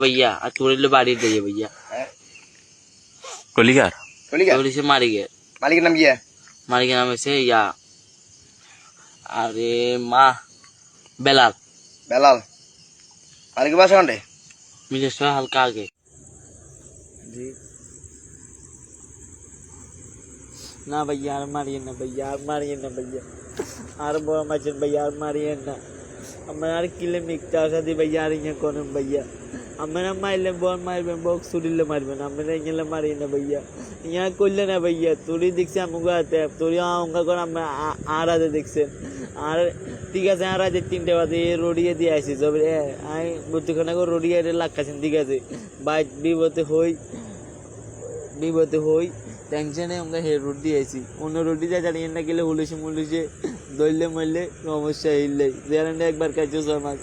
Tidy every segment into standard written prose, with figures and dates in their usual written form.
भैया तुरीले बाड़ी दिए भैया कलिकार तुरी से मारी गए मालिक नाम क्या है? मारी के नाम से या अरे माँ बेलाल बेलाल मालिक के पास कौन है? मिले से हल्का आगे जी ना भैया मारिए ना भैया मारिए ना भैया आर बोला मचन भैया मारिए ना हमारे किले मिक्ता दी भैया ये कौन भैया हमारा माइले बोल मार में बॉक्स सुरीले मार में हमारे ये मारिए ना भैया यहाँ कोल्ले ना भैया तुरी दिख से हमको आते हैं तुरी आऊँगा कौन हम आ रहा थे दिख से आर ठीक है आ रहा थे 3 टे बाद ये रोडिये दिया ऐसी सब आई बुद्धि खाना को रोडिये रे लाख का ठीक है बाइक भी बोते होई टेंशन है उनका हेयर रोटी ऐसी उन रोटी जा जानिए ना के लिए हुलूसी मुलूसी दोले मल्ले समस्या हिल्ले जेरंडे एक बार कैचो समाज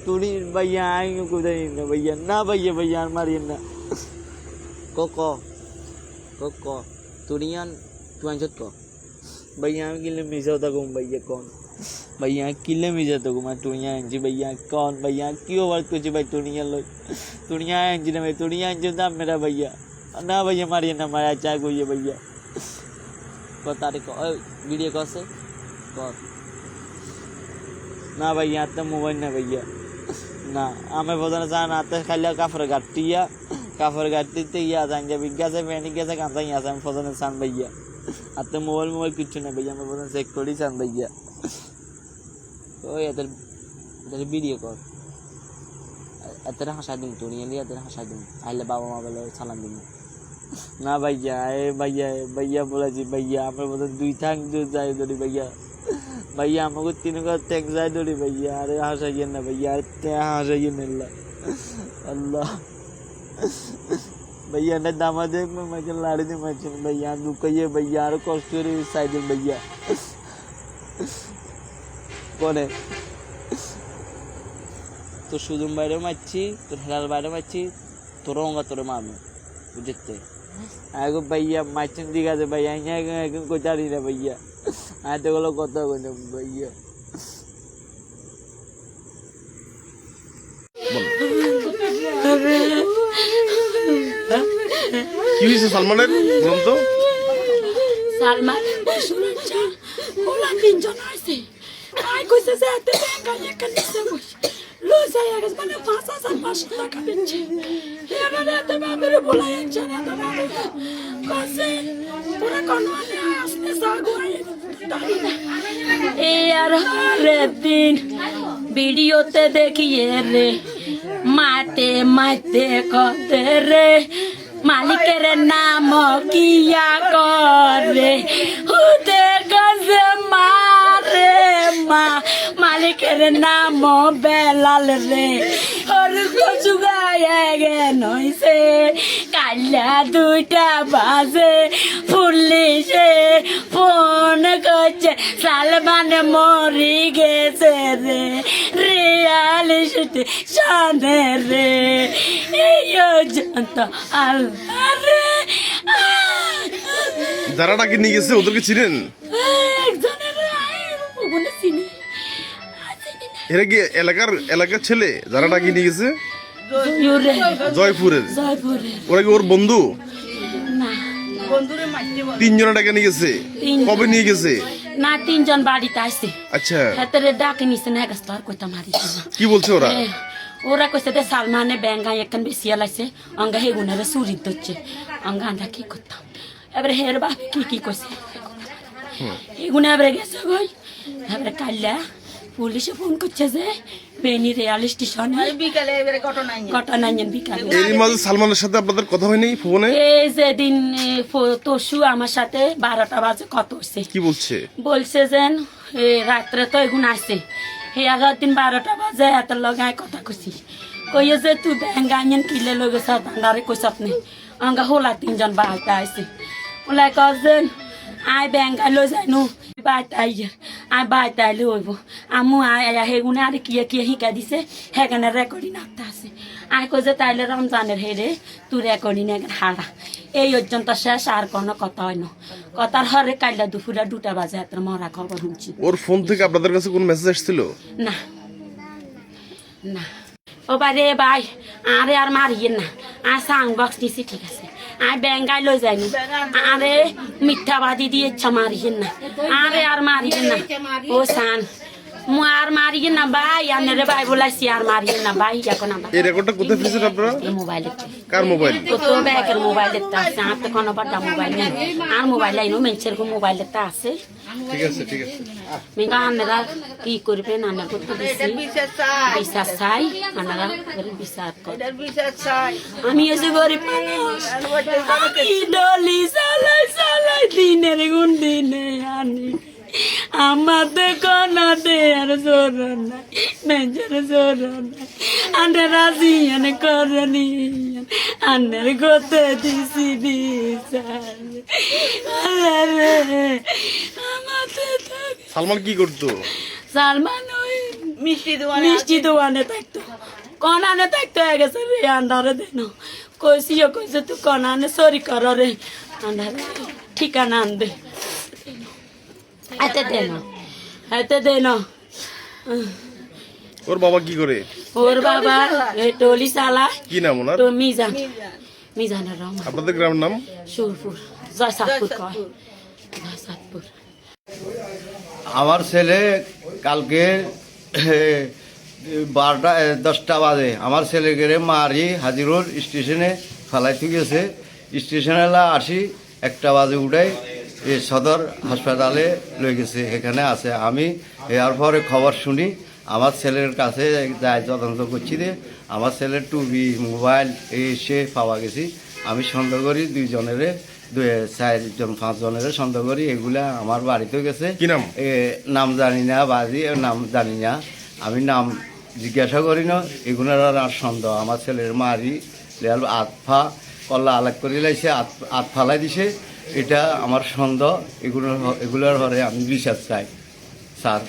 तुरी भैया आएंगे कुछ नहीं भैया ना भैया भैया मारिए ना कोको तुरियान तुझे को भैया किले मिसा होता घूम भैया कौन भैया किले मिसा तो घूमा तुरिया जी भैया कौन भैया क्यों बात कुछ भाई तुरिया लो तुरिया जी ने भाई तुरिया जी था मेरा भैया ना भैया मारिए ना मारा चाय को ये भैया को तारीख वीडियो कॉल से कौन ना भैया तो मोबाइल ना भैया ना हमें पता ना आते खाली काफर गाटी थे ये आसान जब विज्ञा से मैंने कैसे काम था यहाँ से हमें पता नहीं भैया आते मोबाइल कुछ नहीं भैया हमें पता से थोड़ी सान भैया तो ये तेरे वीडियो कॉल तेरा हंसा दूँ तो नहीं लिया तेरा हंसा दूँ आइले बाबा माँ बोले सलाम दूँ ना भैया भैया बोला जी भैया हमें बोला 2 थैंक जो जाए दौड़ी भैया हमको 3 का थैंक जाए दौड़ी भैया अरे हंसाइए ना भैया हंसाइए ना अल्लाह भैया ना दामाद में मचन लाड़ी नहीं मचन भैया दुखिए भैया अरे कष्ट साइड भैया कौन है तो सुदुम বাইরে মারছি তোর হেলাল বাইরে মারছি তোর অঙ্গা তোর মারবে বুঝতে আগে ভাইয়া মারছেন ঠিক আছে ভাইয়া এখন কোথারি না ভাইয়া আয় তো কথা বলে ভাইয়া কি হয়েছে সালমানের বলুন তো সালমান শুনছা ওলা 3 জন আছে আই কইছে যে এত টাকা এখানে বসে লুসা ইয়াগস মানে 5,500 টাকা দিচ্ছে এরা এত বাবারে বলাই জানা তো কসে পুরো কোনওয়ানে আসলে সাগুয়াই এ আর রে দিন ভিডিওতে দেখিয়ে রে মাতে মাতে কতে রে মালিকের নাম কিয়া করে হুতে গজে মারে মা মালিকের নাম বেলাল রে ওর কচুগায়ে গে নইছে কাল্লা 2টা বাজে পুলিশে ফোন করছে সালমান মরি গেছে রে রিয়ালিস্ট শানে রে এই জন্ত আল্লাহ রে যারা নাকি নিয়ে গেছে ওদেরকে চিনেন এরা কি এলাকার ছেলে যারা নাকি নিয়ে গেছে জয়পুরের ওরা কি ওর বন্ধু না 3 জনের টাকা নিয়ে গেছে কবে নিয়ে গেছে না 3 জন বাড়িতে আসছে আচ্ছা হাতেরে ডাকে নিছে না গাছ তার কইতা মারিছে কি বলছে ওরা ওরা কইছে যে সালমানে ব্যাঙ্গা একখান বেশি লাইছে অঙ্গা হেগুনারে চুরি দিচ্ছে অঙ্গা আমরা কি করতাম এবারে হের বাপ কি কইছে এগুনা এবারে গেছে গই এবারে কাল্লা পুলিশে ফোন করছে যে বেনি রেল স্টেশনে বিকালে এবারে ঘটনা বিকালে এর মাঝে সালমানের সাথে আপনাদের কথা হয়নি ফোনে এই যে দিন তসু আমার সাথে 12টা বাজে কত হচ্ছে কি বলছে যে রাত্রে তো এগুন আসছে হে আগের দিন 12টা বাজে এত লগায় কথা কইছি কইয়ে যে তুই ব্যাঙ্গা আনিয়েন কিলে লগে সাথ আন্ডারে কইস আপনি অঙ্গা হোলা 3 জন বাড়িতে আসছে ওলাই কজন আই ব্যাঙ্গা লো যাইনু বাইতে আইয়ার আই বাইতে আইলে হইব আমু আয়া হেগুনে আর কিয়া শিকা দিছে হেগানে রেকর্ডিং আনতে আছে আই কই যে তাইলে রমজানের হেরে তুই রেকর্ডিং এখানে হারা এই পর্যন্ত শেষ আর কোনো কথা হয় না কথার হরে কাইলা দুপুরে 2টা বাজে এত মরা খবর শুনছি ওর ফোন থেকে আপনাদের কাছে কোনো মেসেজ আসছিল না না ও বাইরে ভাই আরে আর মারিয়েন না আর সাউন্ড বক্স দিছি ঠিক আছে আর ব্যাঙ্গাই লই যাইনি আরে মিথ্যাবাদী দিয়ে ইচ্ছা মারিয়েন না আরে আর মারিয়েন না ও সান মু আর মারিয়েন না ভাই আনে ভাই বলাইছি আর মারিয়েন না ভাই এখন আমার এই রেকর্ডটা কোথায় পেয়েছেন আপনারা? মোবাইলে কার মোবাইল? তো ব্যাগের মোবাইলের তা আছে আর তো কোনো বাটা মোবাইল নেই আর মোবাইল আইনো মেনছের মোবাইলের তা আছে ঠিক আছে ঠিক আছে। মেঘা আনারা কি করবেন আনার করতে দিছি বিশ্বাস চাই আনারা বিশ্বাস করে আমি এসে গরিব মানুষ আমি ডলি চালাই চালাই দিনের গুণ দিনে আনি আমাদের কোনতে আর জোর নাই মেজর জোর নাই আনে রাজি আনে করনি আনের গোতে দিছি বিচার আল্লাহ রে আমাদের সালমান কি করতো? সালমান ওই মিষ্টি দোকানে থাকতো কনানে থাকতো হয়ে গেছে রে আন্ডারে দেন কইছে তুই কনানে চুরি কর রে আন্ডারে ঠিকানা আনবে এতে দেন ওর বাবা কি করে? ওর বাবা টলি চালা কি নাম ওনার? তো মিজানের রহমান আপনাদের গ্রামের নাম? সুরপুর জয়সাদপুর কয় জয়সাদপুর আমার ছেলে কালকে 10টা বাজে আমার ছেলেকে মারি হাজিরোড স্টেশনে ফেলাইতে গেছে। স্টেশনে আসি 1টা বাজে উঠাই সদর হাসপাতালে লই গেছে, এখানে আছে। আমি এর পরে খবর শুনি আমার ছেলের কাছে যাই তদন্ত করছি যে আমার ছেলের টুবি মোবাইল এসে পাওয়া গেছি। আমি সন্দেহ করি 4জন 5 জনের সন্দেহ করি এগুলা আমার বাড়িতে গেছে। কি নাম? নাম জানি না, বাড়ি নাম জানি না, আমি নাম জিজ্ঞাসা করি না। এগুলোর আর সন্দেহ আমার ছেলের মারি আতফা কল্লা আলাগ করে লাইছে, আত ফালাই দিছে, এটা আমার সন্দেহ। এগুলোর ঘরে আমি বিশ্বাস চাই স্যার।